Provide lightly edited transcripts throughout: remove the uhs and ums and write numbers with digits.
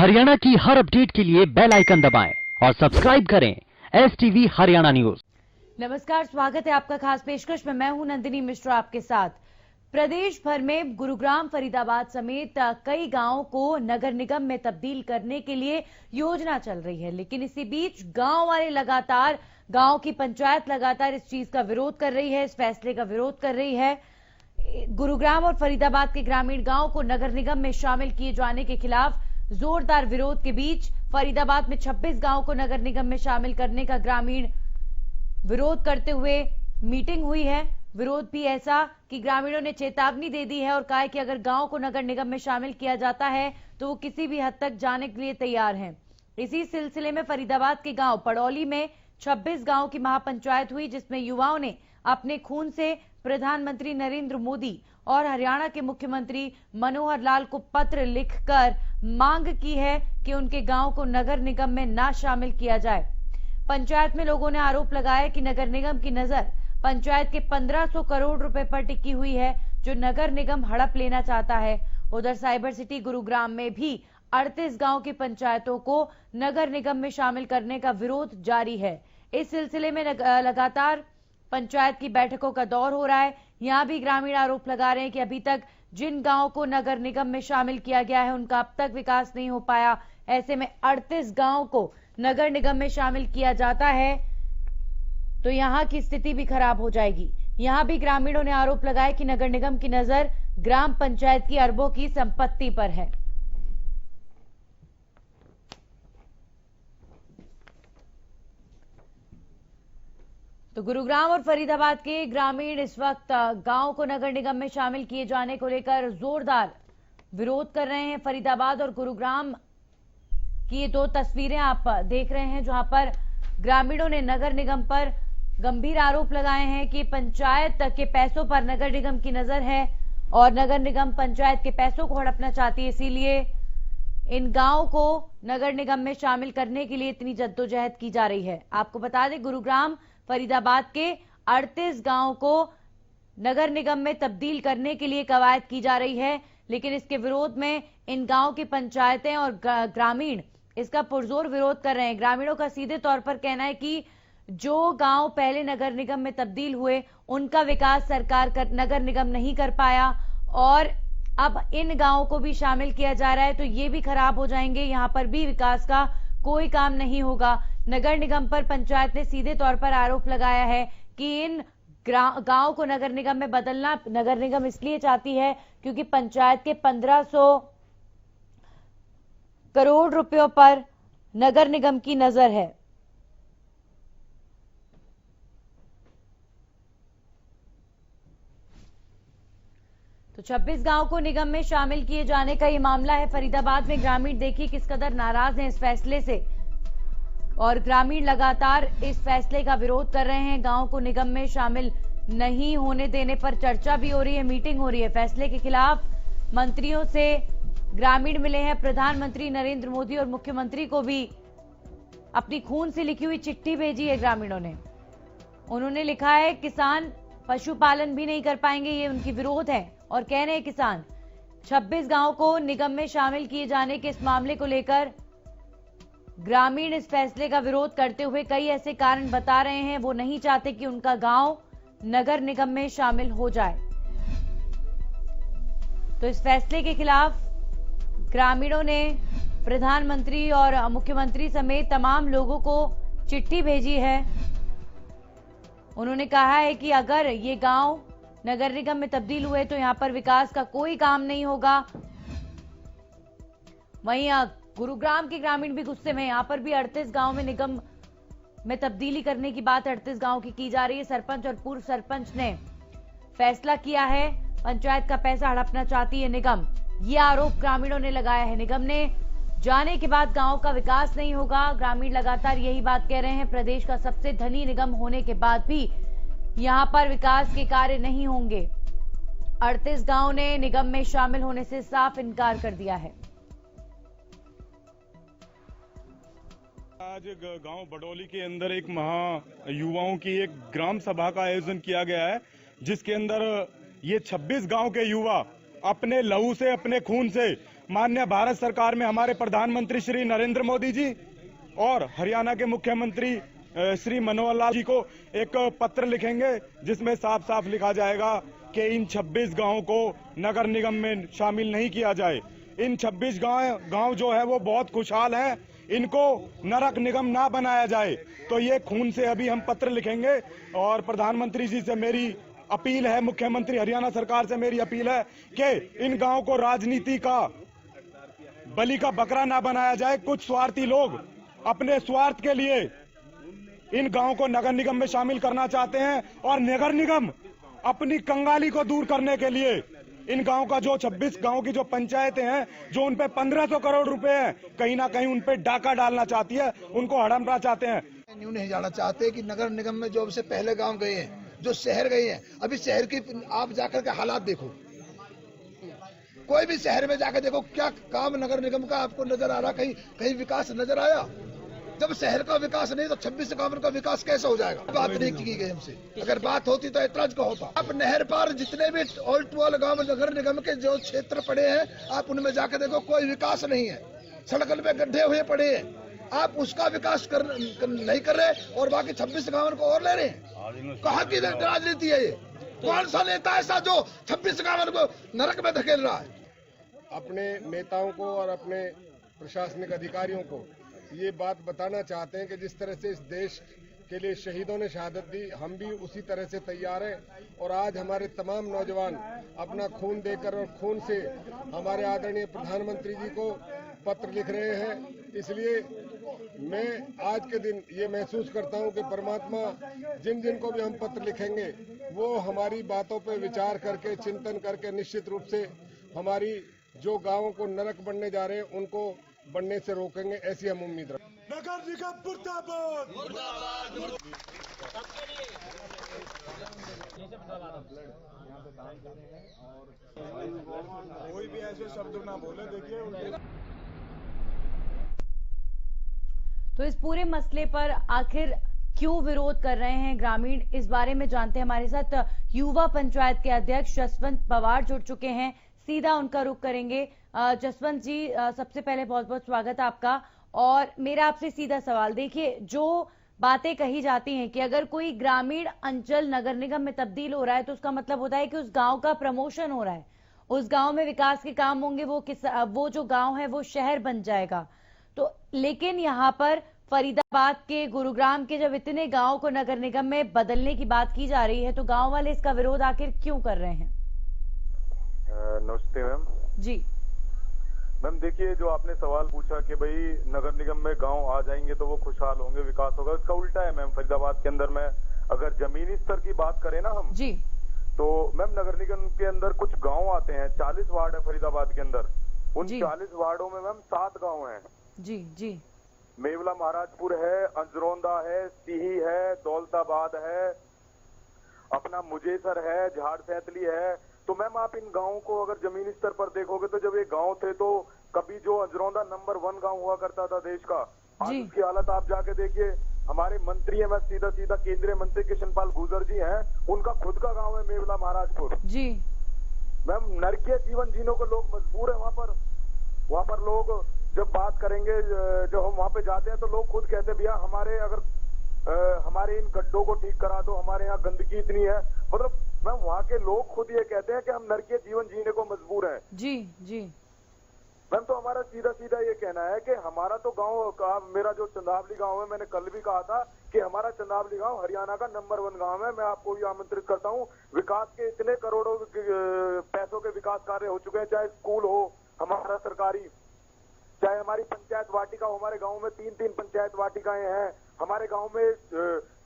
हरियाणा की हर अपडेट के लिए बेल आइकन दबाएं और सब्सक्राइब करें STV हरियाणा न्यूज। नमस्कार, स्वागत है आपका खास पेशकश में। मैं हूं नंदिनी मिश्रा आपके साथ। प्रदेश भर में गुरुग्राम, फरीदाबाद समेत कई गांवों को नगर निगम में तब्दील करने के लिए योजना चल रही है, लेकिन इसी बीच गांव की पंचायत लगातार इस चीज का विरोध कर रही है, इस फैसले का विरोध कर रही है। गुरुग्राम और फरीदाबाद के ग्रामीण गांव को नगर निगम में शामिल किए जाने के खिलाफ जोरदार विरोध के बीच फरीदाबाद में 26 गांव को नगर निगम में शामिल करने का ग्रामीण विरोध करते हुए मीटिंग हुई है। विरोध भी ऐसा कि ग्रामीणों ने चेतावनी दे दी है और कहा है कि अगर गांव को नगर निगम में शामिल किया जाता है तो वो किसी भी हद तक जाने के लिए तैयार हैं। इसी सिलसिले में फरीदाबाद के गांव पड़ौली में 26 गांव की महापंचायत हुई, जिसमें युवाओं ने अपने खून से प्रधानमंत्री नरेंद्र मोदी और हरियाणा के मुख्यमंत्री मनोहर लाल को पत्र लिखकर मांग की है कि उनके गांव को नगर निगम में ना शामिल किया जाए। पंचायत में लोगों ने आरोप लगाया कि नगर निगम की नजर पंचायत के 1500 करोड़ रुपए पर टिकी हुई है, जो नगर निगम हड़प लेना चाहता है। उधर साइबर सिटी गुरुग्राम में भी 38 गांव की पंचायतों को नगर निगम में शामिल करने का विरोध जारी है। इस सिलसिले में लगातार पंचायत की बैठकों का दौर हो रहा है। यहां भी ग्रामीण आरोप लगा रहे हैं कि अभी तक जिन गांवों को नगर निगम में शामिल किया गया है उनका अब तक विकास नहीं हो पाया। ऐसे में 38 गांवों को नगर निगम में शामिल किया जाता है तो यहां की स्थिति भी खराब हो जाएगी। यहां भी ग्रामीणों ने आरोप लगाया कि नगर निगम की नजर ग्राम पंचायत की अरबों की संपत्ति पर है। तो गुरुग्राम और फरीदाबाद के ग्रामीण इस वक्त गांव को नगर निगम में शामिल किए जाने को लेकर जोरदार विरोध कर रहे हैं। फरीदाबाद और गुरुग्राम की ये दो तस्वीरें आप देख रहे हैं, जहां पर ग्रामीणों ने नगर निगम पर गंभीर आरोप लगाए हैं कि पंचायत के पैसों पर नगर निगम की नजर है और नगर निगम पंचायत के पैसों को हड़पना चाहती है। इसीलिए इन गांवों को नगर निगम में शामिल करने के लिए इतनी जद्दोजहद की जा रही है। आपको बता दें, गुरुग्राम फरीदाबाद के 38 गांवों को नगर निगम में तब्दील करने के लिए कवायद की जा रही है, लेकिन इसके विरोध में इन गांवों की पंचायतें और ग्रामीण इसका पुरजोर विरोध कर रहे हैं। ग्रामीणों का सीधे तौर पर कहना है कि जो गांव पहले नगर निगम में तब्दील हुए उनका विकास नगर निगम नहीं कर पाया और अब इन गांवों को भी शामिल किया जा रहा है तो ये भी खराब हो जाएंगे, यहां पर भी विकास का कोई काम नहीं होगा। नगर निगम पर पंचायत ने सीधे तौर पर आरोप लगाया है कि इन गांव को नगर निगम में बदलना नगर निगम इसलिए चाहती है क्योंकि पंचायत के 1500 करोड़ रुपयों पर नगर निगम की नजर है। तो 26 गांव को निगम में शामिल किए जाने का ये मामला है। फरीदाबाद में ग्रामीण देखिए किस कदर नाराज हैं इस फैसले से और ग्रामीण लगातार इस फैसले का विरोध कर रहे हैं। गांव को निगम में शामिल नहीं होने देने पर चर्चा भी हो रही है, मीटिंग हो रही है। फैसले के खिलाफ मंत्रियों से ग्रामीण मिले हैं। प्रधानमंत्री नरेंद्र मोदी और मुख्यमंत्री को भी अपनी खून से लिखी हुई चिट्ठी भेजी है ग्रामीणों ने। उन्होंने लिखा है किसान पशुपालन भी नहीं कर पाएंगे, ये उनकी विरोध है और कह रहे हैं किसान 26 गांव को निगम में शामिल किए जाने के इस मामले को लेकर ग्रामीण इस फैसले का विरोध करते हुए कई ऐसे कारण बता रहे हैं। वो नहीं चाहते कि उनका गांव नगर निगम में शामिल हो जाए। तो इस फैसले के खिलाफ ग्रामीणों ने प्रधानमंत्री और मुख्यमंत्री समेत तमाम लोगों को चिट्ठी भेजी है। उन्होंने कहा है कि अगर ये गांव नगर निगम में तब्दील हुए तो यहां पर विकास का कोई काम नहीं होगा। वहीं गुरुग्राम के ग्रामीण भी गुस्से में, यहां पर भी 38 गांव में निगम में तब्दीली करने की बात 38 गांव की जा रही है। सरपंच और पूर्व सरपंच ने फैसला किया है, पंचायत का पैसा हड़पना चाहती है निगम, ये आरोप ग्रामीणों ने लगाया है। निगम ने जाने के बाद गांव का विकास नहीं होगा, ग्रामीण लगातार यही बात कह रहे हैं। प्रदेश का सबसे धनी निगम होने के बाद भी यहां पर विकास के कार्य नहीं होंगे। 38 गांव ने निगम में शामिल होने से साफ इनकार कर दिया है। आज गांव बडौली के अंदर एक युवाओं की एक ग्राम सभा का आयोजन किया गया है, जिसके अंदर ये 26 गांव के युवा अपने लहू से, अपने खून से माननीय भारत सरकार में हमारे प्रधानमंत्री श्री नरेंद्र मोदी जी और हरियाणा के मुख्यमंत्री श्री मनोहर लाल जी को एक पत्र लिखेंगे, जिसमें साफ साफ लिखा जाएगा कि इन 26 गांवों को नगर निगम में शामिल नहीं किया जाए। इन 26 गांव जो है वो बहुत खुशहाल हैं, इनको नरक निगम ना बनाया जाए। तो ये खून से अभी हम पत्र लिखेंगे और प्रधानमंत्री जी से मेरी अपील है, मुख्यमंत्री हरियाणा सरकार से मेरी अपील है कि इन गांवों को राजनीति का बलि का बकरा ना बनाया जाए। कुछ स्वार्थी लोग अपने स्वार्थ के लिए इन गांवों को नगर निगम में शामिल करना चाहते हैं और नगर निगम अपनी कंगाली को दूर करने के लिए इन गांव का जो 26 गांव की जो पंचायतें हैं, जो उन पे 1500 करोड़ रुपए हैं, कहीं ना कहीं उन पे डाका डालना चाहती है, उनको हड़पना चाहते हैं। न्यू नहीं जाना चाहते कि नगर निगम में जो से पहले गांव गए हैं, जो शहर गए हैं, अभी शहर की आप जाकर के हालात देखो, कोई भी शहर में जाकर देखो क्या काम नगर निगम का आपको नजर आ रहा, कहीं विकास नजर आया? जब शहर का विकास नहीं तो 26 गांव का विकास कैसे हो जाएगा? बात नहीं की गई हमसे, अगर बात होती तो ऐतराज का होता। आप नहर पार जितने भी ऑल टू ऑल गांव नगर निगम के जो क्षेत्र पड़े हैं, आप उनमें जाकर देखो कोई विकास नहीं है, सड़क पे गड्ढे हुए पड़े हैं, आप उसका विकास नहीं कर रहे और बाकी 26 गांव को और ले रहे हैं। कहाँ की राजनीति है ये? कौन सा नेता ऐसा जो 26 गांव को नरक में धकेल रहा है? अपने नेताओं को और अपने प्रशासनिक अधिकारियों को ये बात बताना चाहते हैं कि जिस तरह से इस देश के लिए शहीदों ने शहादत दी, हम भी उसी तरह से तैयार हैं। और आज हमारे तमाम नौजवान अपना खून देकर और खून से हमारे आदरणीय प्रधानमंत्री जी को पत्र लिख रहे हैं। इसलिए मैं आज के दिन ये महसूस करता हूं कि परमात्मा जिन जिन को भी हम पत्र लिखेंगे, वो हमारी बातों पर विचार करके, चिंतन करके निश्चित रूप से हमारी जो गांवों को नरक बनने जा रहे हैं उनको बनने से रोकेंगे, ऐसी हम उम्मीद रखते हैं। नगर निगम मुर्दाबाद। कोई भी ऐसे शब्द ना बोले, देखिए। तो इस पूरे मसले पर आखिर क्यों विरोध कर रहे हैं ग्रामीण, इस बारे में जानते हैं। हमारे साथ युवा पंचायत के अध्यक्ष जसवंत पवार जुड़ चुके हैं, सीधा उनका रुख करेंगे। जसवंत जी, सबसे पहले बहुत बहुत स्वागत है आपका। और मेरा आपसे सीधा सवाल, देखिए जो बातें कही जाती हैं कि अगर कोई ग्रामीण अंचल नगर निगम में तब्दील हो रहा है तो उसका मतलब होता है कि उस गांव का प्रमोशन हो रहा है, उस गांव में विकास के काम होंगे, वो जो गांव है वो शहर बन जाएगा। तो लेकिन यहाँ पर फरीदाबाद के, गुरुग्राम के जब इतने गांव को नगर निगम में बदलने की बात की जा रही है तो गांव वाले इसका विरोध आखिर क्यों कर रहे हैं? नमस्ते मैम जी। मैम देखिए, जो आपने सवाल पूछा कि भाई नगर निगम में गांव आ जाएंगे तो वो खुशहाल होंगे, विकास होगा, इसका उल्टा है मैम। फरीदाबाद के अंदर में अगर जमीनी स्तर की बात करें ना हम जी, तो मैम नगर निगम के अंदर कुछ गांव आते हैं, 40 वार्ड है फरीदाबाद के अंदर। उन 40 वार्डों में मैम 7 गाँव है। जी जी। मेवला महाराजपुर है, अंजरोंदा है, सीही है, दौलताबाद है, अपना मुजेसर है, झाड़ सैतली है। तो मैम आप इन गांवों को अगर जमीनी स्तर पर देखोगे तो जब ये गांव थे तो कभी जो अंजरोंदा नंबर 1 गांव हुआ करता था देश का, आज उसकी हालत आप जाके देखिए। हमारे मंत्री है, मैं सीधा केंद्रीय मंत्री कृष्णपाल गुर्जर जी हैं, उनका खुद का गांव है मेवला महाराजपुर जी। मैम नरकीय जीवन जीने को लोग मजबूर है वहाँ पर लोग जब बात करेंगे, जब हम वहाँ पे जाते हैं तो लोग खुद कहते हैं भैया हमारे इन गड्ढों को ठीक करा दो, हमारे यहाँ गंदगी इतनी है। मतलब मैम वहाँ के लोग खुद ये कहते हैं कि हम नरकीय जीवन जीने को मजबूर हैं। जी जी मैम, तो हमारा सीधा ये कहना है कि हमारा तो गांव का, मेरा जो चंदावली गांव है, मैंने कल भी कहा था कि हमारा चंदावली गांव हरियाणा का नंबर 1 गांव है। मैं आपको भी आमंत्रित करता हूँ। विकास के इतने करोड़ों पैसों के विकास कार्य हो चुके हैं, चाहे स्कूल हो हमारा सरकारी, चाहे हमारी पंचायत वाटिका हो। हमारे गांव में 3 पंचायत वाटिकाएं हैं, हमारे गांव में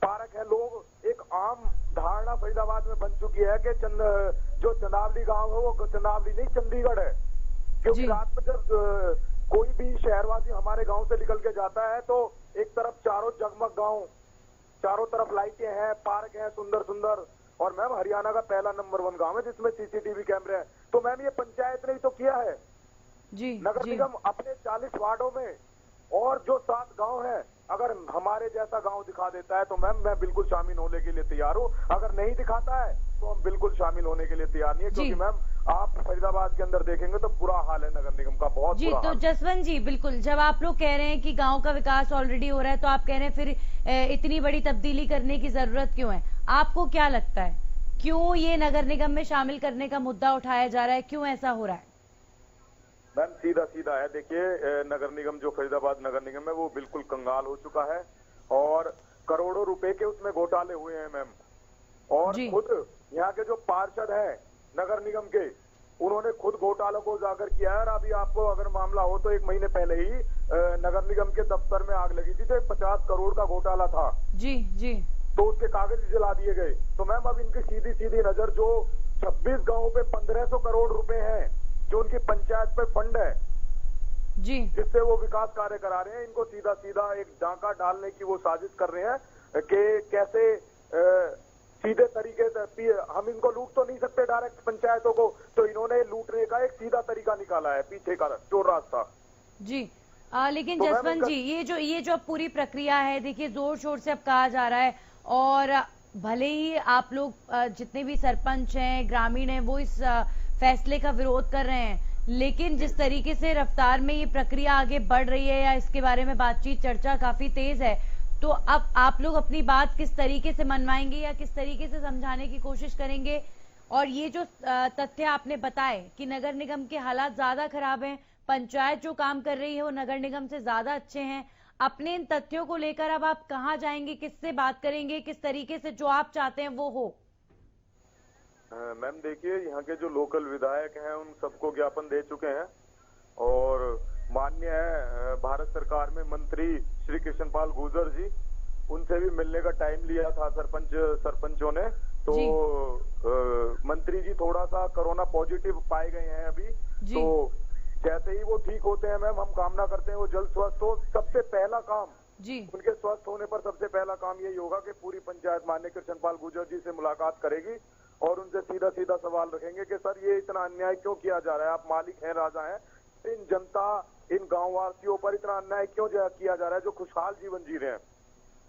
पार्क है। लोग एक आम धारणा फरीदाबाद में बन चुकी है कि जो चंदावली गांव है वो चंदावली नहीं चंडीगढ़ है, क्योंकि रात में जब कोई भी शहरवासी हमारे गांव से निकल के जाता है तो एक तरफ चारों जगमग गांव, चारों तरफ लाइटें हैं, पार्क हैं सुंदर सुंदर। और मैम हरियाणा का पहला नंबर 1 गांव है जिसमें सीसीटीवी कैमरे हैं। तो मैम ये पंचायत ने ही तो किया है जी। नगर निगम अपने 40 वार्डों में और जो 7 गांव हैं, अगर हमारे जैसा गांव दिखा देता है तो मैम मैं बिल्कुल शामिल होने के लिए तैयार हूँ। अगर नहीं दिखाता है तो हम बिल्कुल शामिल होने के लिए तैयार नहीं है, क्योंकि मैम आप फरीदाबाद के अंदर देखेंगे तो बुरा हाल है नगर निगम का, बहुत जी। बुरा तो हाल। जसवंत जी, बिल्कुल, जब आप लोग कह रहे हैं कि गांव का विकास ऑलरेडी हो रहा है, तो आप कह रहे हैं फिर इतनी बड़ी तब्दीली करने की जरूरत क्यों है? आपको क्या लगता है, क्यों ये नगर निगम में शामिल करने का मुद्दा उठाया जा रहा है, क्यों ऐसा हो रहा है? मैम सीधा सीधा है, देखिए नगर निगम जो फरीदाबाद नगर निगम है वो बिल्कुल कंगाल हो चुका है और करोड़ों रुपए के उसमें घोटाले हुए हैं मैम। और खुद यहाँ के जो पार्षद हैं नगर निगम के, उन्होंने खुद घोटालों को उजागर किया है। और अभी आपको अगर मामला हो तो 1 महीने पहले ही नगर निगम के दफ्तर में आग लगी थी, तो 50 करोड़ का घोटाला था जी जी, तो उसके कागज जला दिए गए। तो मैम अब इनकी सीधी सीधी नजर जो 26 गांवों पे 1500 करोड़ रुपए हैं जो उनकी पंचायत पे फंड है जी, जिससे वो विकास कार्य करा रहे हैं, इनको सीधा सीधा एक डांका डालने की वो साजिश कर रहे हैं कि कैसे सीधे तरीके से हम इनको लूट तो नहीं सकते डायरेक्ट पंचायतों को, तो इन्होंने लूटने का एक सीधा तरीका निकाला है, पीछे का चोर रास्ता। जी। लेकिन तो जसवंत जी, ये जो पूरी प्रक्रिया है, देखिए जोर शोर से अब कहा जा रहा है, और भले ही आप लोग जितने भी सरपंच हैं, ग्रामीण हैं, वो इस फैसले का विरोध कर रहे हैं, लेकिन जिस तरीके से रफ्तार में ये प्रक्रिया आगे बढ़ रही है, या इसके बारे में बातचीत चर्चा काफी तेज है, तो अब आप लोग अपनी बात किस तरीके से मनवाएंगे या किस तरीके से समझाने की कोशिश करेंगे? और ये जो तथ्य आपने बताए कि नगर निगम के हालात ज्यादा खराब हैं, पंचायत जो काम कर रही है वो नगर निगम से ज्यादा अच्छे हैं, अपने इन तथ्यों को लेकर अब आप कहाँ जाएंगे, किससे बात करेंगे, किस तरीके से जो आप चाहते हैं वो हो? मैम देखिए, यहाँ के जो लोकल विधायक हैं उन सबको ज्ञापन दे चुके हैं, और माननीय है भारत सरकार में मंत्री श्री कृष्णपाल गुर्जर जी, उनसे भी मिलने का टाइम लिया था सरपंचों ने, तो मंत्री जी थोड़ा सा कोरोना पॉजिटिव पाए गए हैं अभी, तो जैसे ही वो ठीक होते हैं मैम, हम कामना करते हैं वो जल्द स्वस्थ हो। सबसे पहला काम जी, उनके स्वस्थ होने पर सबसे पहला काम यही होगा कि पूरी पंचायत माननीय कृष्णपाल गुर्जर जी से मुलाकात करेगी और उनसे सीधा सीधा सवाल रखेंगे कि सर ये इतना अन्याय क्यों किया जा रहा है, आप मालिक हैं, राजा हैं, इन जनता, इन गांववासियों पर इतना अन्याय क्यों किया जा रहा है जो खुशहाल जीवन जी रहे हैं।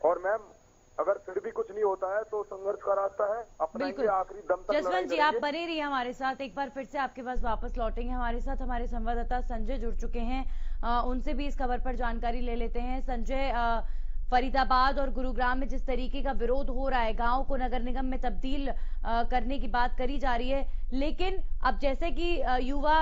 और मैम अगर फिर भी कुछ नहीं होता है तो संघर्ष का रास्ता है, अपनाएंगे आखिरी दम तक। जसवंत जी, आप बने रहिए हमारे साथ, एक बार फिर से आपके पास वापस लौटेंगे। हमारे साथ हमारे संवाददाता संजय जुड़ चुके हैं, उनसे भी इस खबर पर जानकारी ले लेते हैं। संजय, फरीदाबाद और गुरुग्राम में जिस तरीके का विरोध हो रहा है, गांव को नगर निगम में तब्दील करने की बात करी जा रही है, लेकिन अब जैसे कि युवा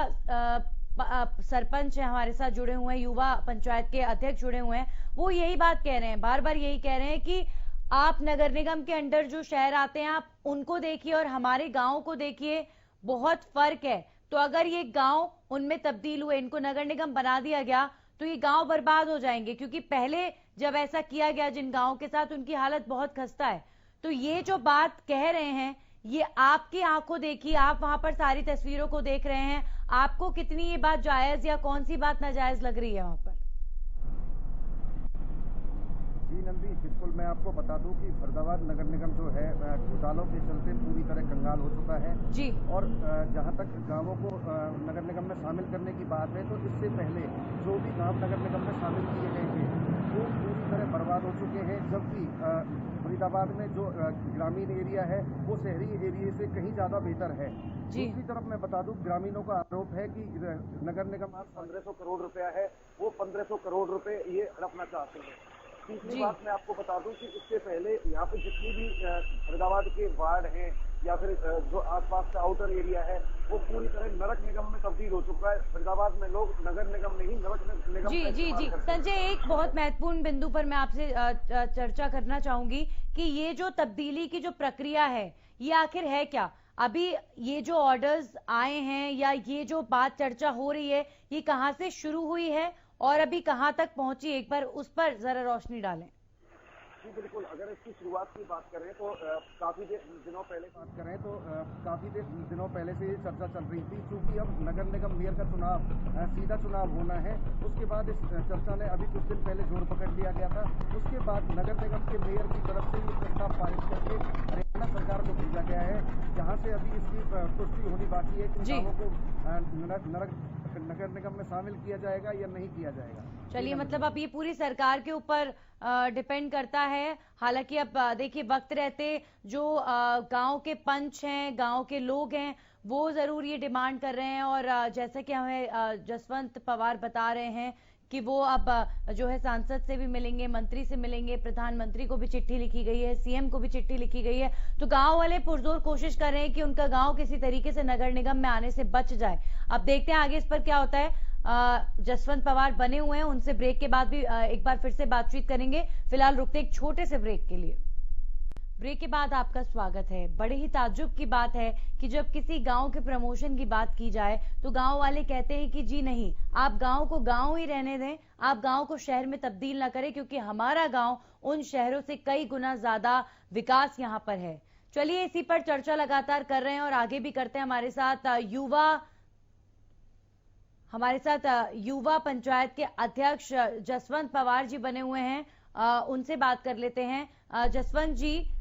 सरपंच है हमारे साथ जुड़े हुए हैं, युवा पंचायत के अध्यक्ष जुड़े हुए हैं, वो यही बात कह रहे हैं, बार बार यही कह रहे हैं कि आप नगर निगम के अंडर जो शहर आते हैं आप उनको देखिए और हमारे गांव को देखिए, बहुत फर्क है। तो अगर ये गांव उनमें तब्दील हुए, इनको नगर निगम बना दिया गया, तो ये गांव बर्बाद हो जाएंगे, क्योंकि पहले जब ऐसा किया गया जिन गांवों के साथ, उनकी हालत बहुत खस्ता है। तो ये जो बात कह रहे हैं, ये आपकी आंखों देखी, आप वहां पर सारी तस्वीरों को देख रहे हैं, आपको कितनी ये बात जायज या कौन सी बात नाजायज लग रही है वहां पर? जी नंदी, बिल्कुल मैं आपको बता दूं कि फरीदाबाद नगर निगम जो है घोटालों के चलते पूरी तरह कंगाल हो चुका है जी। और जहां तक गांवों को नगर निगम में शामिल करने की बात है, तो इससे पहले जो भी गांव नगर निगम में शामिल किए गए थे वो पूरी तरह बर्बाद हो चुके हैं, जबकि फरीदाबाद में जो ग्रामीण एरिया है वो शहरी एरिया से कहीं ज्यादा बेहतर है। दूसरी तरफ मैं बता दूं, ग्रामीणों का आरोप है कि नगर निगम आज 1500 करोड़ रुपया है, वो 1500 करोड़ रुपए ये हड़पना चाहते हैं। तीसरी बात मैं आपको बता दूं कि इससे पहले यहाँ पे जितनी भी फरीदाबाद के वार्ड हैं या फिर जो आसपास का आउटर एरिया है, वो पूरी तरह नरक निगम में तब्दील हो चुका है। फरीदाबाद में लोग नगर निगम नहीं, नरक निगम जी जी जी। संजय, एक बहुत महत्वपूर्ण बिंदु पर मैं आपसे चर्चा करना चाहूंगी कि ये जो तब्दीली की जो प्रक्रिया है, ये आखिर है क्या? अभी ये जो ऑर्डर्स आए हैं या ये जो बात चर्चा हो रही है, ये कहाँ से शुरू हुई है और अभी कहाँ तक पहुंची, एक बार उस पर जरा रोशनी डालें। जी बिल्कुल, अगर इसकी शुरुआत की बात करें तो काफी दिनों पहले से ये चर्चा चल रही थी, क्योंकि अब नगर निगम मेयर का चुनाव सीधा चुनाव होना है। उसके बाद इस चर्चा ने अभी कुछ दिन पहले जोर पकड़ लिया गया था। उसके बाद नगर निगम के मेयर की तरफ से ये प्रस्ताव पारित करके हरियाणा सरकार को भेजा गया है, जहाँ से अभी इसकी पुष्टि होनी बाकी है कि गाँवों को नगर निगम में शामिल किया जाएगा या नहीं किया जाएगा। चलिए, मतलब अब ये पूरी सरकार के ऊपर डिपेंड करता है। हालांकि अब देखिए, वक्त रहते जो गांव के पंच हैं, गांव के लोग हैं, वो जरूर ये डिमांड कर रहे हैं। और जैसा कि हमें जसवंत पवार बता रहे हैं कि वो अब जो है सांसद से भी मिलेंगे, मंत्री से मिलेंगे, प्रधानमंत्री को भी चिट्ठी लिखी गई है, सीएम को भी चिट्ठी लिखी गई है। तो गांव वाले पुरजोर कोशिश कर रहे हैं कि उनका गांव किसी तरीके से नगर निगम में आने से बच जाए। अब देखते हैं आगे इस पर क्या होता है। जसवंत पवार बने हुए हैं, उनसे ब्रेक के बाद भी एक बार फिर से बातचीत करेंगे। फिलहाल रुकते एक छोटे से ब्रेक के लिए। ब्रेक के बाद आपका स्वागत है। बड़े ही ताज्जुब की बात है कि जब किसी गांव के प्रमोशन की बात की जाए तो गांव वाले कहते हैं कि जी नहीं, आप गांव को गांव ही रहने दें, आप गांव को शहर में तब्दील ना करें, क्योंकि हमारा गांव उन शहरों से कई गुना ज्यादा विकास यहां पर है। चलिए, इसी पर चर्चा लगातार कर रहे हैं और आगे भी करते हैं। हमारे साथ युवा पंचायत के अध्यक्ष जसवंत पवार जी बने हुए हैं, उनसे बात कर लेते हैं। जसवंत जी,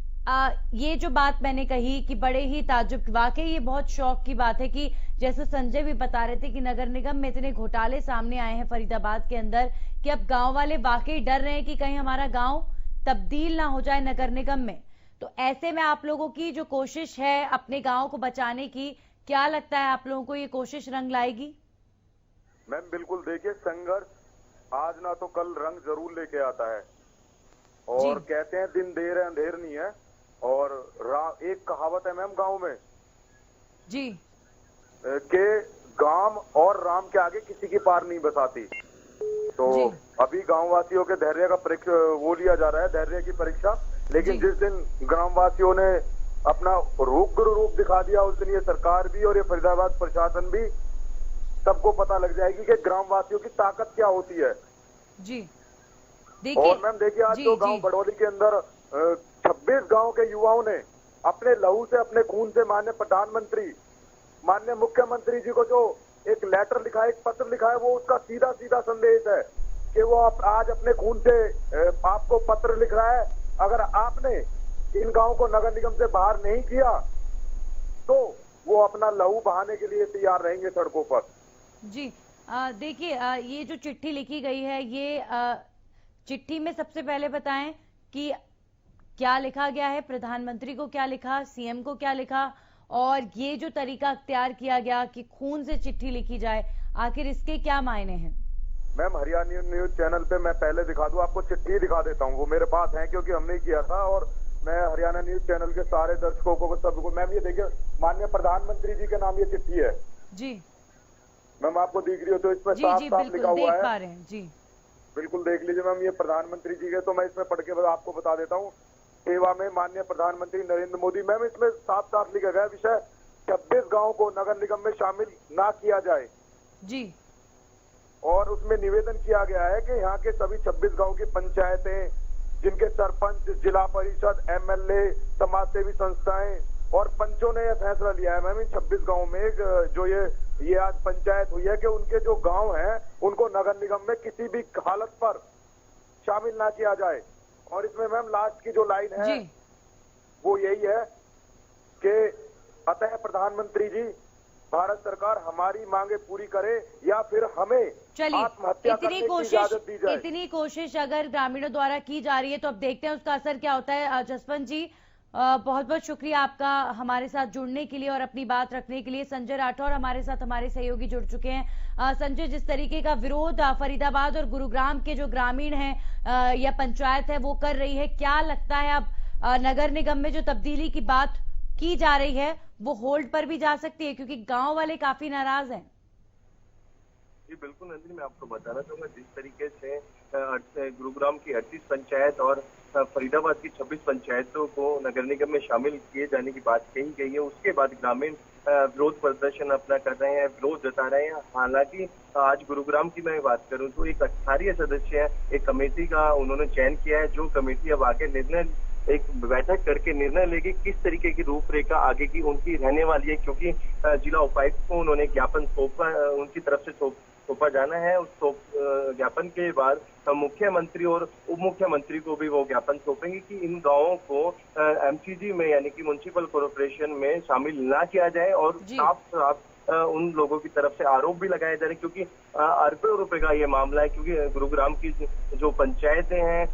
ये जो बात मैंने कही कि बड़े ही ताज्जुब, वाकई ये बहुत शौक की बात है कि जैसे संजय भी बता रहे थे कि नगर निगम में इतने घोटाले सामने आए हैं फरीदाबाद के अंदर कि अब गांव वाले वाकई डर रहे हैं कि कहीं हमारा गांव तब्दील ना हो जाए नगर निगम में। तो ऐसे में आप लोगों की जो कोशिश है अपने गांव को बचाने की, क्या लगता है आप लोगों को ये कोशिश रंग लाएगी? मैम बिल्कुल, देखिए, संघर्ष आज ना तो कल रंग जरूर लेके आता है। और कहते हैं दिन देर है अंधेर नहीं है। और एक कहावत है मैम गांव में जी के गांव और राम के आगे किसी की पार नहीं बसाती। तो अभी गांव वासियों के धैर्य का वो लिया जा रहा है, धैर्य की परीक्षा। लेकिन जिस दिन ग्रामवासियों ने अपना रूप दिखा दिया, उस दिन ये सरकार भी और ये फरीदाबाद प्रशासन भी सबको पता लग जाएगी कि ग्रामवासियों की ताकत क्या होती है। जी और मैम देखिए, आज जो गांव बड़ौली के अंदर 26 गांव के युवाओं ने अपने लहू से, अपने खून से माननीय प्रधानमंत्री, माननीय मुख्यमंत्री जी को जो एक लेटर लिखा है, एक पत्र लिखा है, वो उसका सीधा सीधा संदेश है कि वो आज अपने खून से आपको पत्र लिख रहा है। अगर आपने इन गांवों को नगर निगम से बाहर नहीं किया तो वो अपना लहू बहाने के लिए तैयार रहेंगे सड़कों पर। जी देखिए, ये जो चिट्ठी लिखी गई है, ये चिट्ठी में सबसे पहले बताएं कि क्या लिखा गया है, प्रधानमंत्री को क्या लिखा, सीएम को क्या लिखा, और ये जो तरीका अख्तियार किया गया कि खून से चिट्ठी लिखी जाए, आखिर इसके क्या मायने हैं? मैम, हरियाणा न्यूज चैनल पे मैं पहले दिखा दूं, आपको चिट्ठी दिखा देता हूं, वो मेरे पास है क्योंकि हमने किया था। और मैं हरियाणा न्यूज चैनल के सारे दर्शकों को, सबको, मैम ये देखिए, माननीय प्रधानमंत्री जी के नाम ये चिट्ठी है जी। मैम आपको दिख रही हो तो इसमें साफ साफ लिखा हुआ है। पा रहे हैं जी, बिल्कुल देख लीजिए मैम, ये प्रधानमंत्री जी के, तो मैं इसमें पढ़ के आपको बता देता हूँ। सेवा में माननीय प्रधानमंत्री नरेंद्र मोदी। मैम इसमें साफ साफ लिखा गया विषय 26 गांव को नगर निगम में शामिल ना किया जाए जी। और उसमें निवेदन किया गया है कि यहाँ के सभी 26 गांव की पंचायतें, जिनके सरपंच, जिला परिषद, एमएलए, समाजसेवी संस्थाएं और पंचों ने यह फैसला लिया है मैम, इन 26 गांव में जो ये आज पंचायत हुई है कि उनके जो गांव हैं उनको नगर निगम में किसी भी हालत पर शामिल ना किया जाए। और इसमें मैम लास्ट की जो लाइन है वो यही है कि अतः प्रधानमंत्री जी, भारत सरकार हमारी मांगे पूरी करे या फिर हमें आत्महत्या करने की इजाजत दी जाए। इतनी कोशिश अगर ग्रामीणों द्वारा की जा रही है तो अब देखते हैं उसका असर क्या होता है। जसवंत जी, बहुत बहुत शुक्रिया आपका हमारे साथ जुड़ने के लिए और अपनी बात रखने के लिए। संजय राठौर हमारे साथ, हमारे सहयोगी जुड़ चुके हैं। संजय, जिस तरीके का विरोध फरीदाबाद और गुरुग्राम के जो ग्रामीण हैं या पंचायत है वो कर रही है, क्या लगता है अब नगर निगम में जो तब्दीली की बात की जा रही है वो होल्ड पर भी जा सकती है, क्योंकि गांव वाले काफी नाराज हैं? जी बिल्कुल नंदिनी, मैं आपको बताना चाहूंगा, जिस तरीके से गुरुग्राम की 38 पंचायत और फरीदाबाद की 26 पंचायतों को नगर निगम में शामिल किए जाने की बात कही गई है, उसके बाद ग्रामीण विरोध प्रदर्शन अपना कर रहे हैं, विरोध जता रहे हैं। हालांकि आज गुरुग्राम की मैं बात करूं तो एक 18 सदस्य एक कमेटी का उन्होंने चयन किया है, जो कमेटी अब आगे निर्णय, एक बैठक करके निर्णय लेगी किस तरीके की रूपरेखा आगे की उनकी रहने वाली है, क्योंकि जिला उपायुक्त को उन्होंने ज्ञापन सौंपा, उनकी तरफ से सौंपा जाना है। उस ज्ञापन के बाद मुख्यमंत्री और उप मुख्यमंत्री को भी वो ज्ञापन सौंपेंगे कि इन गांवों को एमसीजी में यानी कि म्युनिसिपल कॉर्पोरेशन में शामिल ना किया जाए और साफ साफ उन लोगों की तरफ से आरोप भी लगाए जा रहे हैं, क्योंकि अरबों रुपए का ये मामला है। क्योंकि गुरुग्राम की जो पंचायतें हैं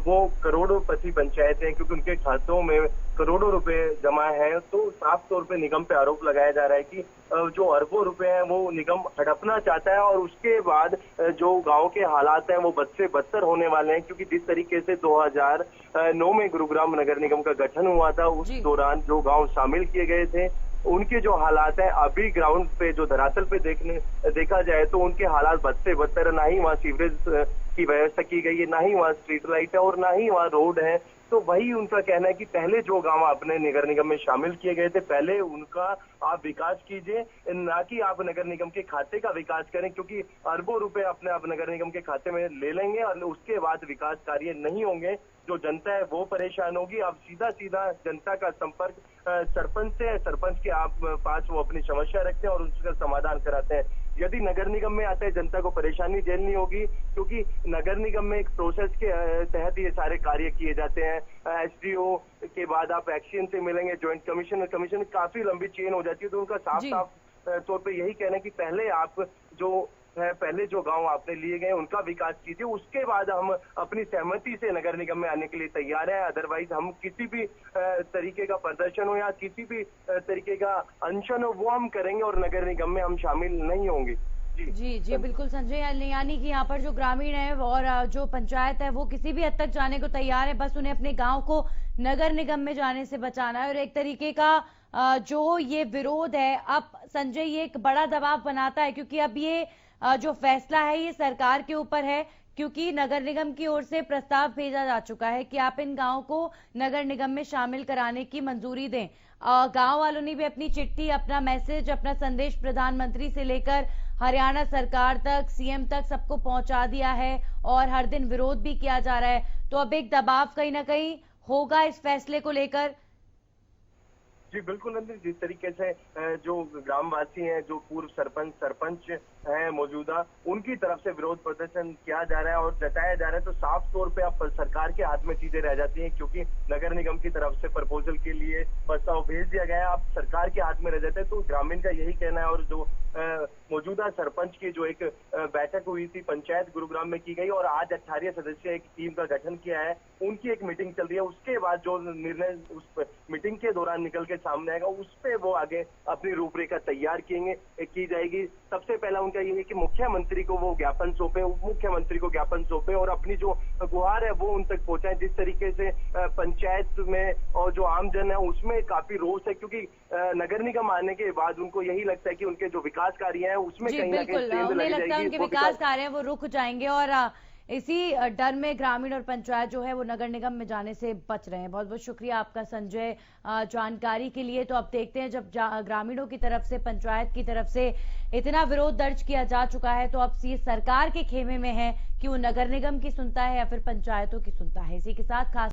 वो करोड़ोंपति पंचायतें हैं, क्योंकि उनके खातों में करोड़ों रुपए जमा है। तो साफ तौर पे निगम पे आरोप लगाया जा रहा है कि जो अरबों रुपए हैं वो निगम हड़पना चाहता है, और उसके बाद जो गांव के हालात हैं वो बद से बदतर होने वाले हैं। क्योंकि जिस तरीके से 2009 में गुरुग्राम नगर निगम का गठन हुआ था, उस दौरान जो गांव शामिल किए गए थे उनके जो हालात हैं अभी ग्राउंड पे जो धरातल पे देखा जाए तो उनके हालात बद से बदतर। ना ही वहाँ सीवरेज की व्यवस्था की गई है, ना ही वहाँ स्ट्रीट लाइट है, और ना ही वहाँ रोड है। तो वही उनका कहना है कि पहले जो गांव अपने नगर निगम में शामिल किए गए थे, पहले उनका आप विकास कीजिए, ना कि आप नगर निगम के खाते का विकास करें। क्योंकि अरबों रुपए अपने आप नगर निगम के खाते में ले लेंगे और उसके बाद विकास कार्य नहीं होंगे। जो जनता है वो परेशान होगी। अब सीधा सीधा जनता का संपर्क सरपंच से है, सरपंच के आप पास वो अपनी समस्या रखते हैं और उसका समाधान कराते हैं। यदि नगर निगम में आते हैं जनता को परेशानी झेलनी होगी, क्योंकि नगर निगम में एक प्रोसेस के तहत ये सारे कार्य किए जाते हैं। एसडीओ के बाद आप एक्शन से मिलेंगे, ज्वाइंट कमिश्नर काफी लंबी चेन हो जाती है। तो उनका साफ तौर पे यही कहना है कि पहले आप पहले जो गांव आपने लिए गए उनका विकास कीजिए, उसके बाद हम अपनी सहमति से नगर निगम में आने के लिए तैयार हैं। अदरवाइज हम किसी भी तरीके का प्रदर्शन हो या किसी भी तरीके का अनशन हो वो हम करेंगे और नगर निगम में हम शामिल नहीं होंगे। जी बिल्कुल संजय, यानी कि यहाँ पर जो ग्रामीण है और जो पंचायत है वो किसी भी हद तक जाने को तैयार है, बस उन्हें अपने गांव को नगर निगम में जाने से बचाना है। और एक तरीके का जो ये विरोध है, अब संजय ये एक बड़ा दबाव बनाता है, क्योंकि अब ये जो फैसला है ये सरकार के ऊपर है, क्योंकि नगर निगम की ओर से प्रस्ताव भेजा जा चुका है कि आप इन गांवों को नगर निगम में शामिल कराने की मंजूरी दें। गांव वालों ने भी अपनी चिट्ठी, अपना मैसेज, अपना संदेश प्रधानमंत्री से लेकर हरियाणा सरकार तक, सीएम तक सबको पहुंचा दिया है और हर दिन विरोध भी किया जा रहा है। तो अब एक दबाव कहीं ना कहीं होगा इस फैसले को लेकर। जी बिल्कुल नंदिनी, जिस तरीके से जो ग्रामवासी हैं, जो पूर्व सरपंच हैं मौजूदा, उनकी तरफ से विरोध प्रदर्शन किया जा रहा है और जताया जा रहा है, तो साफ तौर पे अब सरकार के हाथ में चीजें रह जाती हैं। क्योंकि नगर निगम की तरफ से प्रपोजल के लिए प्रस्ताव भेज दिया गया है, अब सरकार के हाथ में रह जाते हैं। तो ग्रामीण का यही कहना है। और जो मौजूदा सरपंच की जो एक बैठक हुई थी पंचायत गुरुग्राम में की गई और आज 18 सदस्य एक टीम का गठन किया है, उनकी एक मीटिंग चल रही है। उसके बाद जो निर्णय उस मीटिंग के दौरान निकल के सामने आएगा, उस पे वो आगे अपनी रूपरेखा तैयार की जाएगी। सबसे पहला उनका ये है कि मुख्यमंत्री को वो ज्ञापन सौंपे, उप मुख्यमंत्री को ज्ञापन सौंपे और अपनी जो गुहार है वो उन तक पहुंचाए। जिस तरीके से पंचायत में और जो आमजन है उसमें काफी रोष है, क्योंकि नगर निगम आने के बाद उनको यही लगता है कि उनके जो विकास कार्य है उसमें कहीं ना कहीं सेंध लग जाएगी, उनके विकास कार्य है वो रुक जाएंगे और इसी डर में ग्रामीण और पंचायत जो है वो नगर निगम में जाने से बच रहे हैं। बहुत बहुत शुक्रिया आपका संजय जानकारी के लिए। तो अब देखते हैं, जब ग्रामीणों की तरफ से, पंचायत की तरफ से इतना विरोध दर्ज किया जा चुका है, तो अब ये सरकार के खेमे में है कि वो नगर निगम की सुनता है या फिर पंचायतों की सुनता है। इसी के साथ खास